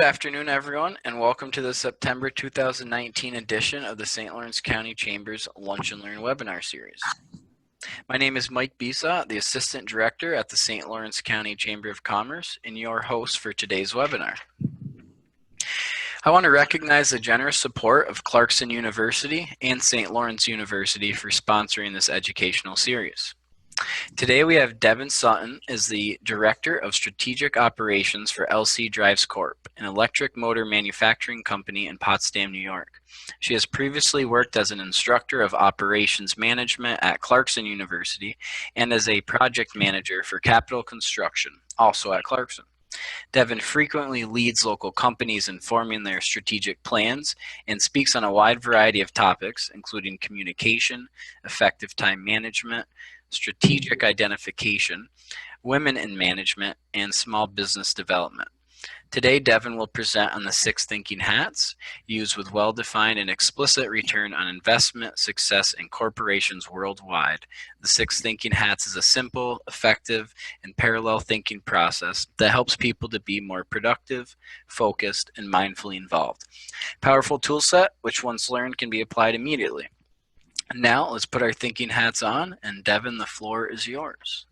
Good afternoon, everyone, and welcome to the September 2019 edition of the St. Lawrence County Chamber's Lunch and Learn webinar series. My name is Mike Bisa, the Assistant Director at the St. Lawrence County Chamber of Commerce, and your host for today's webinar. I want to recognize the generous support of Clarkson University and St. Lawrence University for sponsoring this educational series. Today we have Devon Sutton as the Director of Strategic Operations for LCDRIVES Corp, an electric motor manufacturing company in Potsdam, New York. She has previously worked as an instructor of operations management at Clarkson University and as a project manager for capital construction, also at Clarkson. Devon frequently leads local companies in forming their strategic plans and speaks on a wide variety of topics, including communication, effective time management, strategic identification, women in management, and small business development. Today, Devon will present on the 6 thinking hats used with well-defined and explicit return on investment success in corporations worldwide. The 6 thinking hats is a simple, effective, and parallel thinking process that helps people to be more productive, focused, and mindfully involved. Powerful tool set, which once learned can be applied immediately. Now, let's put our thinking hats on, and Devon, the floor is yours.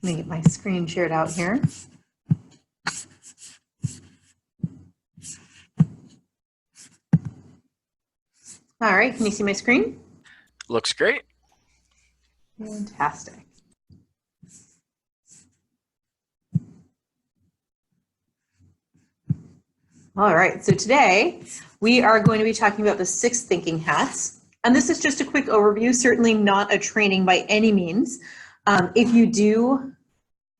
Let me get my screen shared out here. All right, can you see my screen? Looks great. Fantastic. All right, so today we are going to be talking about the 6 thinking hats. And this is just a quick overview, certainly not a training by any means. If you do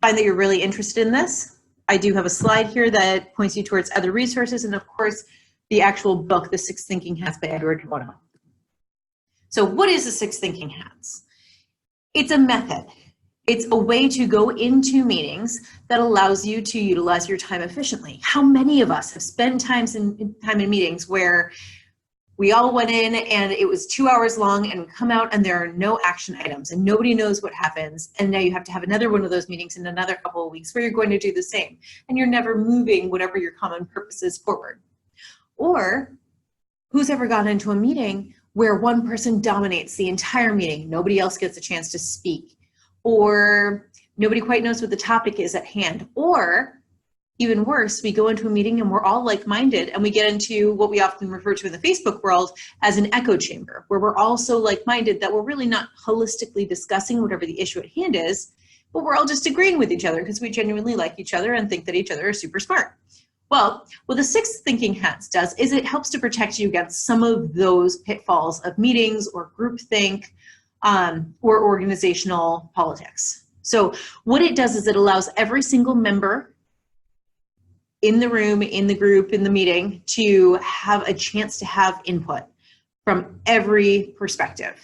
find that you're really interested in this, I do have a slide here that points you towards other resources, and of course, the actual book, The 6 Thinking Hats by Edward Bono. So what is the 6 thinking hats? It's a method. It's a way to go into meetings that allows you to utilize your time efficiently. How many of us have spent time in meetings where we all went in and it was 2 hours long and we come out and there are no action items and nobody knows what happens, and now you have to have another one of those meetings in another couple of weeks where you're going to do the same and you're never moving whatever your common purpose is forward? Or who's ever gone into a meeting where one person dominates the entire meeting, nobody else gets a chance to speak, or nobody quite knows what the topic is at hand, or even worse, we go into a meeting and we're all like-minded and we get into what we often refer to in the Facebook world as an echo chamber, where we're all so like-minded that we're really not holistically discussing whatever the issue at hand is, but we're all just agreeing with each other because we genuinely like each other and think that each other is super smart. Well, what the 6 thinking hats does is it helps to protect you against some of those pitfalls of meetings or groupthink or organizational politics. So what it does is it allows every single member in the room, in the group, in the meeting to have a chance to have input from every perspective.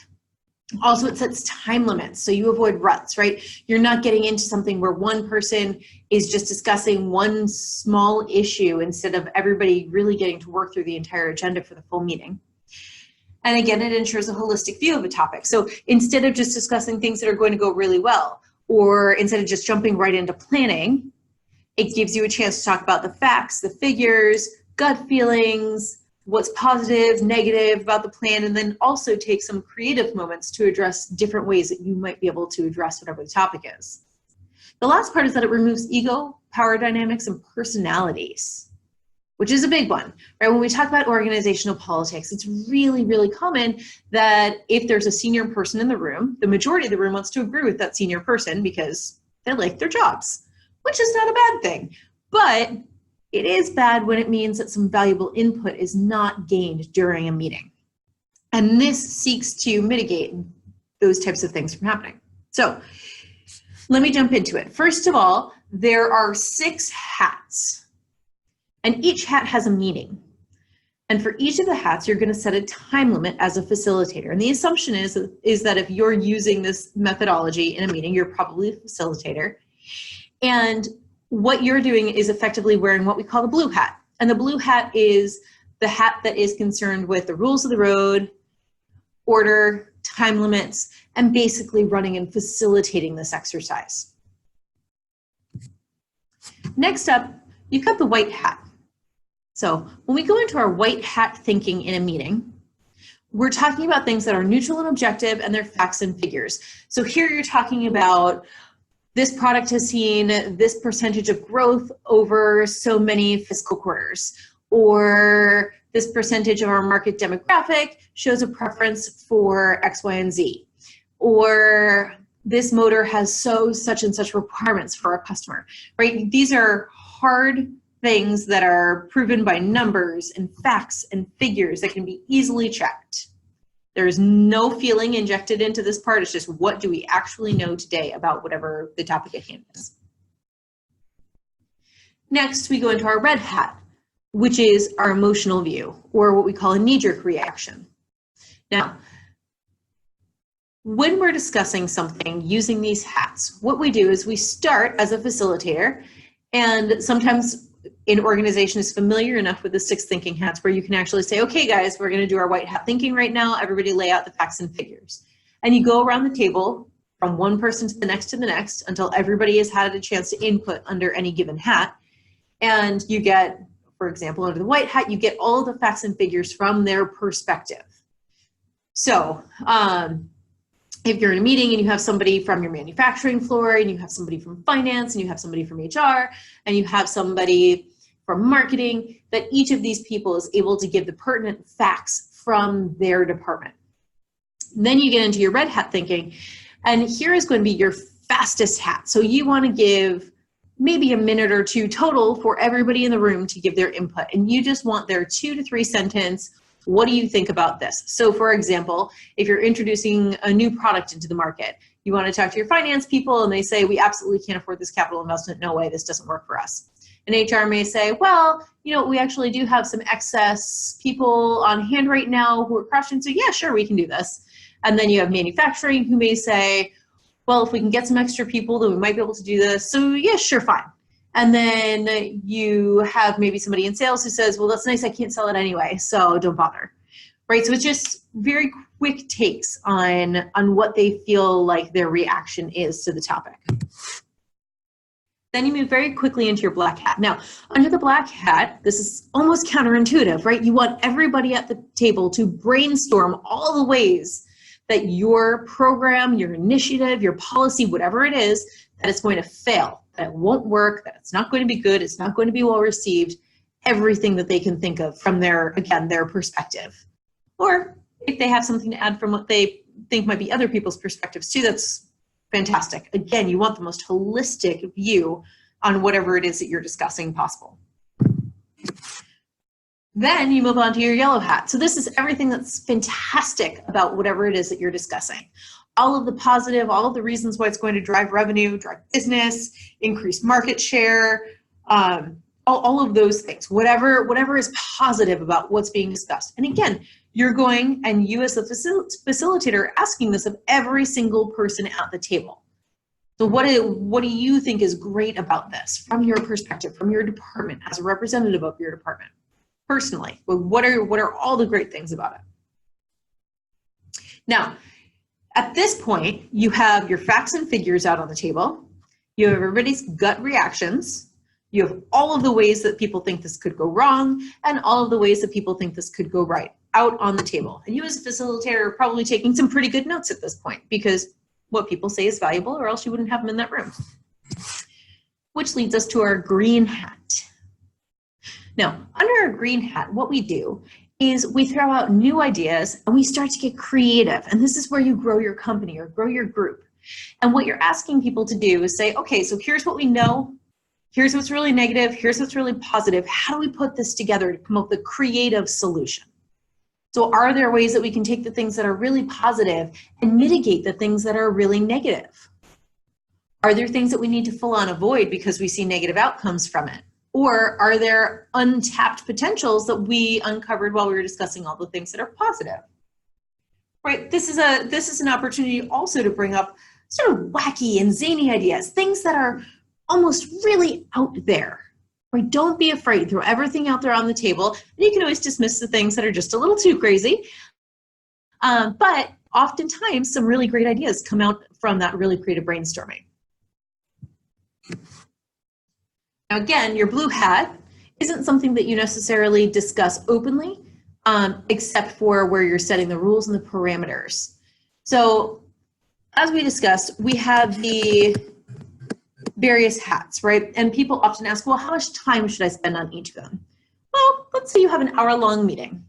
Also, it sets time limits so you avoid ruts, right? You're not getting into something where one person is just discussing one small issue instead of everybody really getting to work through the entire agenda for the full meeting. And again, it ensures a holistic view of a topic. So instead of just discussing things that are going to go really well, or instead of just jumping right into planning, it gives you a chance to talk about the facts, the figures, gut feelings, what's positive, negative about the plan, and then also take some creative moments to address different ways that you might be able to address whatever the topic is. The last part is that it removes ego, power dynamics, and personalities, which is a big one, right? When we talk about organizational politics, it's really, really common that if there's a senior person in the room, the majority of the room wants to agree with that senior person because they like their jobs, which is not a bad thing. But it is bad when it means that some valuable input is not gained during a meeting. And this seeks to mitigate those types of things from happening. So let me jump into it. First of all, there are 6 hats, and each hat has a meaning. And for each of the hats, you're going to set a time limit as a facilitator. And the assumption is that if you're using this methodology in a meeting, you're probably a facilitator. And what you're doing is effectively wearing what we call the blue hat. And the blue hat is the hat that is concerned with the rules of the road, order, time limits, and basically running and facilitating this exercise. Next up, you've got the white hat. So when we go into our white hat thinking in a meeting, we're talking about things that are neutral and objective, and they're facts and figures. So here you're talking about this product has seen this percentage of growth over so many fiscal quarters, or this percentage of our market demographic shows a preference for X, Y, and Z, or this motor has such and such requirements for our customer, right? These are hard things that are proven by numbers and facts and figures that can be easily checked. There's no feeling injected into this part. It's just, what do we actually know today about whatever the topic at hand is? Next, we go into our red hat, which is our emotional view, or what we call a knee-jerk reaction. Now, when we're discussing something using these hats, what we do is we start as a facilitator, and sometimes an organization is familiar enough with the 6 thinking hats where you can actually say, okay guys, we're going to do our white hat thinking right now. Everybody lay out the facts and figures. And you go around the table from one person to the next until everybody has had a chance to input under any given hat. And you get, for example, under the white hat, you get all of the facts and figures from their perspective. So if you're in a meeting and you have somebody from your manufacturing floor, and you have somebody from finance, and you have somebody from HR, and you have somebody from marketing, that each of these people is able to give the pertinent facts from their department. Then you get into your red hat thinking, and here is going to be your fastest hat. So you want to give maybe a minute or two total for everybody in the room to give their input, and you just want their 2 to 3 sentence, what do you think about this? So for example, if you're introducing a new product into the market, you want to talk to your finance people and they say, we absolutely can't afford this capital investment. No way, this doesn't work for us. And HR may say, well, you know, we actually do have some excess people on hand right now who are crushing. So yeah, sure, we can do this. And then you have manufacturing who may say, well, if we can get some extra people, then we might be able to do this. So yeah, sure, fine. And then you have maybe somebody in sales who says, well, that's nice, I can't sell it anyway, so don't bother, right? So it's just very quick takes on what they feel like their reaction is to the topic. Then you move very quickly into your black hat. Now, under the black hat, this is almost counterintuitive, right? You want everybody at the table to brainstorm all the ways that your program, your initiative, your policy, whatever it is, that it's going to fail, that it won't work, that it's not going to be good, it's not going to be well received, everything that they can think of from their, again, their perspective. Or if they have something to add from what they think might be other people's perspectives too, that's fantastic. Again, you want the most holistic view on whatever it is that you're discussing possible. Then you move on to your yellow hat. So this is everything that's fantastic about whatever it is that you're discussing. All of the positive, all of the reasons why it's going to drive revenue, drive business, increase market share, all of those things, whatever is positive about what's being discussed. And again, you're going, and you as the facilitator are asking this of every single person at the table. So what do you think is great about this from your perspective, from your department, as a representative of your department? Personally, what are all the great things about it? Now, at this point, you have your facts and figures out on the table. You have everybody's gut reactions. You have all of the ways that people think this could go wrong and all of the ways that people think this could go right out on the table. And you as a facilitator are probably taking some pretty good notes at this point, because what people say is valuable, or else you wouldn't have them in that room. Which leads us to our green hat. Now, under our green hat, what we do is we throw out new ideas and we start to get creative. And this is where you grow your company or grow your group. And what you're asking people to do is say, okay, so here's what we know. Here's what's really negative. Here's what's really positive. How do we put this together to come up with a creative solution? So are there ways that we can take the things that are really positive and mitigate the things that are really negative? Are there things that we need to full on avoid because we see negative outcomes from it? Or are there untapped potentials that we uncovered while we were discussing all the things that are positive? Right, this is an opportunity also to bring up sort of wacky and zany ideas, things that are almost really out there. Right, don't be afraid, throw everything out there on the table. And you can always dismiss the things that are just a little too crazy. But oftentimes some really great ideas come out from that really creative brainstorming. Now, again, your blue hat isn't something that you necessarily discuss openly, except for where you're setting the rules and the parameters. So as we discussed, we have the various hats, right? And people often ask, well, how much time should I spend on each of them? Well, let's say you have an hour-long meeting.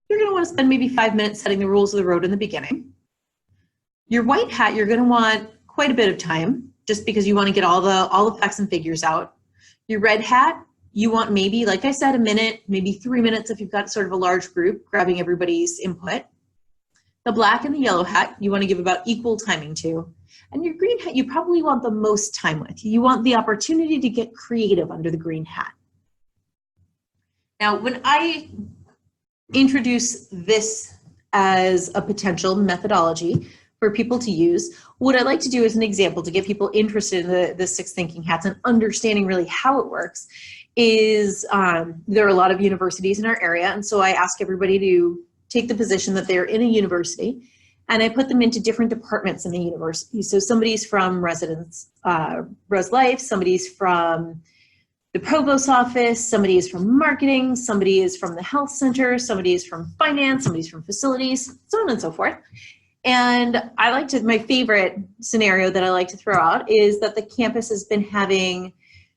You're going to want to spend maybe 5 minutes setting the rules of the road in the beginning. Your white hat, you're going to want quite a bit of time, just because you want to get all the facts and figures out. Your red hat, you want maybe, like I said, a minute, maybe 3 minutes if you've got sort of a large group, grabbing everybody's input. The black and the yellow hat, you want to give about equal timing to. And your green hat, you probably want the most time with. You want the opportunity to get creative under the green hat. Now, when I introduce this as a potential methodology for people to use, what I'd like to do as an example to get people interested in the 6 thinking hats and understanding really how it works is there are a lot of universities in our area, and so I ask everybody to take the position that they're in a university, and I put them into different departments in the university. So somebody's from Res Life, somebody's from the provost's office, somebody is from marketing, somebody is from the health center, somebody is from finance, somebody's from facilities, so on and so forth. And my favorite scenario that I like to throw out is that the campus has been having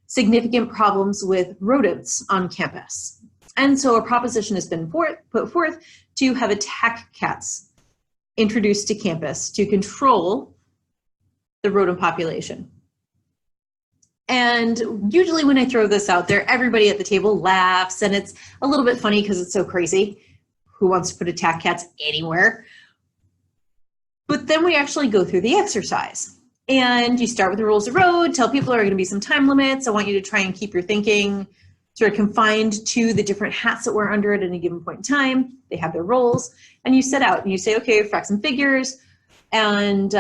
significant problems with rodents on campus. And so a proposition has been put forth to have attack cats introduced to campus to control the rodent population. And usually when I throw this out there, everybody at the table laughs, and it's a little bit funny because it's so crazy. Who wants to put attack cats anywhere? But then we actually go through the exercise. And you start with the rules of the road, tell people there are going to be some time limits. I want you to try and keep your thinking sort of confined to the different hats that we're under at any given point in time. They have their roles. And you set out and you say, okay, facts and figures. And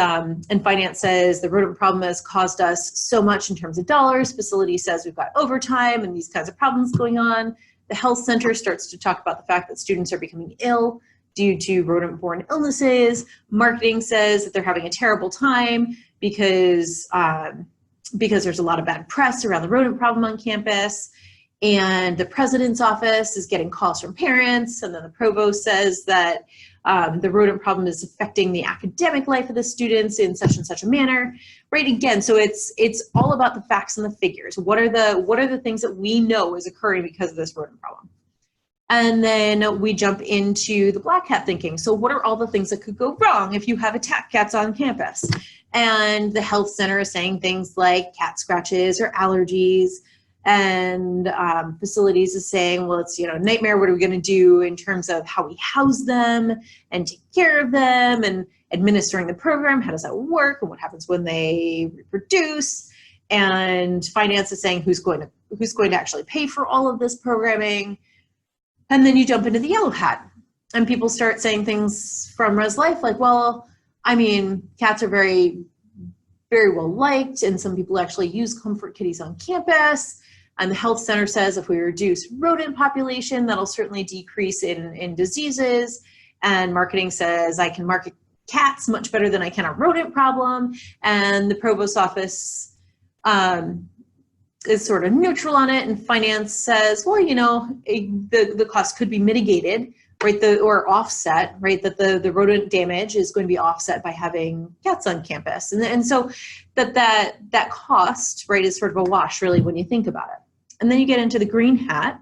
finance says the rodent problem has caused us so much in terms of dollars. Facility says we've got overtime and these kinds of problems going on. The health center starts to talk about the fact that students are becoming ill due to rodent-borne illnesses. Marketing says that they're having a terrible time because there's a lot of bad press around the rodent problem on campus. And the president's office is getting calls from parents, and then the provost says that the rodent problem is affecting the academic life of the students in such and such a manner, right? Again, so it's all about the facts and the figures. What are the things that we know is occurring because of this rodent problem? And then we jump into the black hat thinking. So what are all the things that could go wrong if you have attack cats on campus? And the health center is saying things like cat scratches or allergies. And facilities is saying, well, it's, nightmare. What are we going to do in terms of how we house them and take care of them and administering the program? How does that work? And what happens when they reproduce? And finance is saying, who's going to actually pay for all of this programming? And then you jump into the yellow hat, and people start saying things from Res Life like, well, I mean, cats are very, very well liked, and some people actually use comfort kitties on campus. And the health center says if we reduce rodent population, that'll certainly decrease in diseases. And marketing says I can market cats much better than I can a rodent problem. And the provost's office is sort of neutral on it. And finance says, well, the cost could be mitigated, right? Or offset, right? That the rodent damage is going to be offset by having cats on campus. And so that cost, right, is sort of a wash really when you think about it. And then you get into the green hat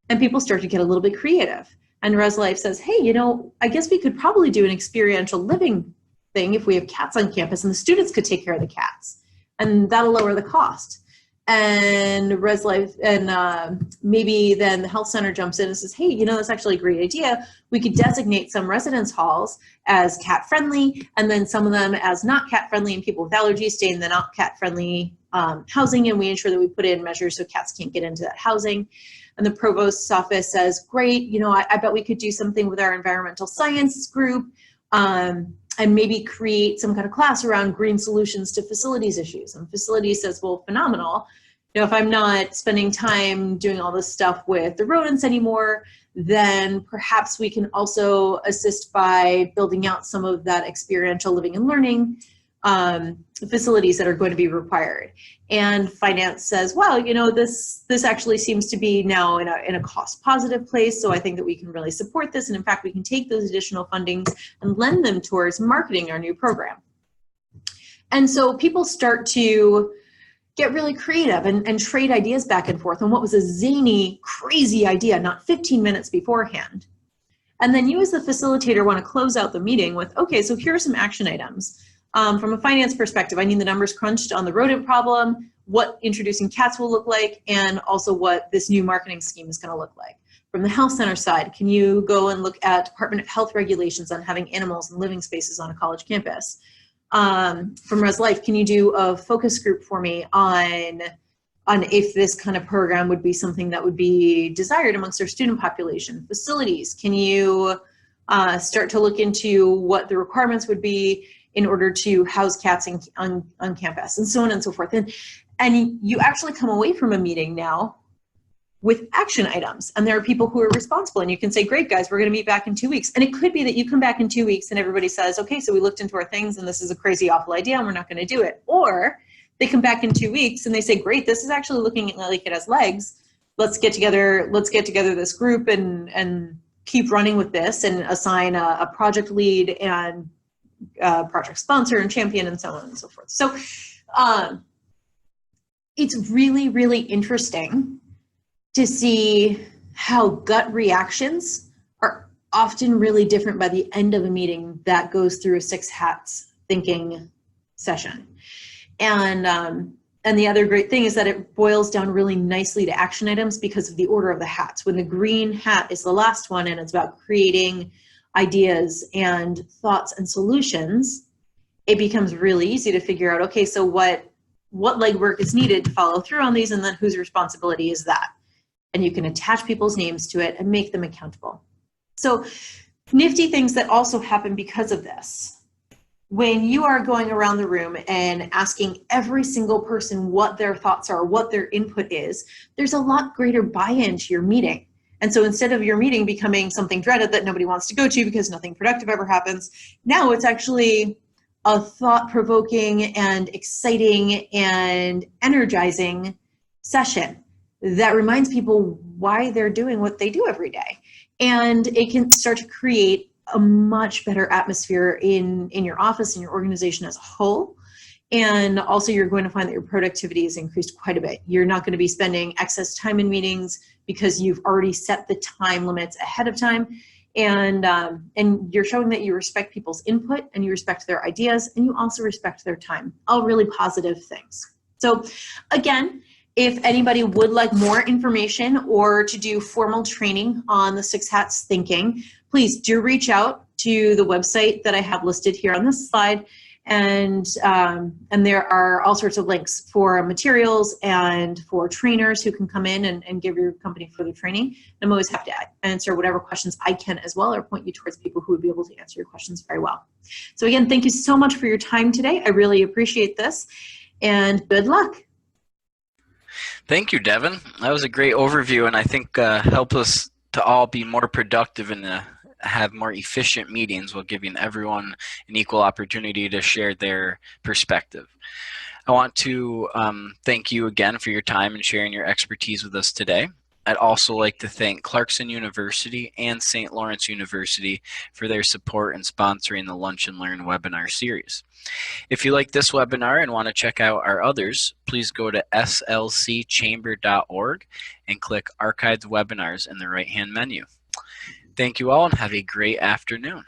and people start to get a little bit creative. And Res Life says, hey, I guess we could probably do an experiential living thing if we have cats on campus and the students could take care of the cats. And that'll lower the cost. And Res Life and maybe then the health center jumps in and says, hey, that's actually a great idea. We could designate some residence halls as cat friendly and then some of them as not cat friendly, and people with allergies stay in the not cat friendly housing, and we ensure that we put in measures so cats can't get into that housing. And the provost's office says, great, I bet we could do something with our environmental science group and maybe create some kind of class around green solutions to facilities issues. And facilities says, well, phenomenal. If I'm not spending time doing all this stuff with the rodents anymore, then perhaps we can also assist by building out some of that experiential living and learning facilities that are going to be required. And finance says, well, you know, this actually seems to be now in a cost positive place, so I think that we can really support this, and in fact we can take those additional fundings and lend them towards marketing our new program. And so people start to get really creative and trade ideas back and forth on what was a zany, crazy idea not 15 minutes beforehand. And then you as the facilitator want to close out the meeting with, okay, so here are some action items. From a finance perspective, I need the numbers crunched on the rodent problem, what introducing cats will look like, and also what this new marketing scheme is going to look like. From the health center side, can you go and look at Department of Health regulations on having animals and living spaces on a college campus? From Res Life, can you do a focus group for me on if this kind of program would be something that would be desired amongst our student population? Facilities, can you start to look into what the requirements would be in order to house cats on campus, and so on and so forth. And you actually come away from a meeting now with action items, and there are people who are responsible, and you can say, great guys, we're going to meet back in 2 weeks. And it could be that you come back in 2 weeks and everybody says, okay, so we looked into our things and this is a crazy awful idea and we're not going to do it. Or they come back in 2 weeks and they say, great, this is actually looking like it has legs. Let's get together this group and keep running with this, and assign a project lead and project sponsor and champion and so on and so forth. So it's really, really interesting to see how gut reactions are often really different by the end of a meeting that goes through a 6 hats thinking session. And the other great thing is that it boils down really nicely to action items because of the order of the hats. When the green hat is the last one and it's about creating ideas and thoughts and solutions, it becomes really easy to figure out, okay, so what legwork is needed to follow through on these, and then whose responsibility is that? And you can attach people's names to it and make them accountable. So nifty things that also happen because of this. When you are going around the room and asking every single person what their thoughts are, what their input is, there's a lot greater buy-in to your meeting. And so instead of your meeting becoming something dreaded that nobody wants to go to because nothing productive ever happens, now it's actually a thought-provoking and exciting and energizing session that reminds people why they're doing what they do every day. And it can start to create a much better atmosphere in your office and your organization as a whole. And also you're going to find that your productivity is increased quite a bit. You're not going to be spending excess time in meetings because you've already set the time limits ahead of time. And you're showing that you respect people's input and you respect their ideas, and you also respect their time. All really positive things. So again, if anybody would like more information or to do formal training on the 6 hats thinking, please do reach out to the website that I have listed here on this slide. And there are all sorts of links for materials and for trainers who can come in and give your company further training. I'm always happy to answer whatever questions I can as well, or point you towards people who would be able to answer your questions very well. So again, thank you so much for your time today. I really appreciate this, and good luck. Thank you, Devon. That was a great overview, and I think helped us to all be more productive and have more efficient meetings while giving everyone an equal opportunity to share their perspective. I want to thank you again for your time and sharing your expertise with us today. I'd also like to thank Clarkson University and St. Lawrence University for their support in sponsoring the Lunch and Learn webinar series. If you like this webinar and want to check out our others, please go to slcchamber.org and click Archived Webinars in the right-hand menu. Thank you all and have a great afternoon.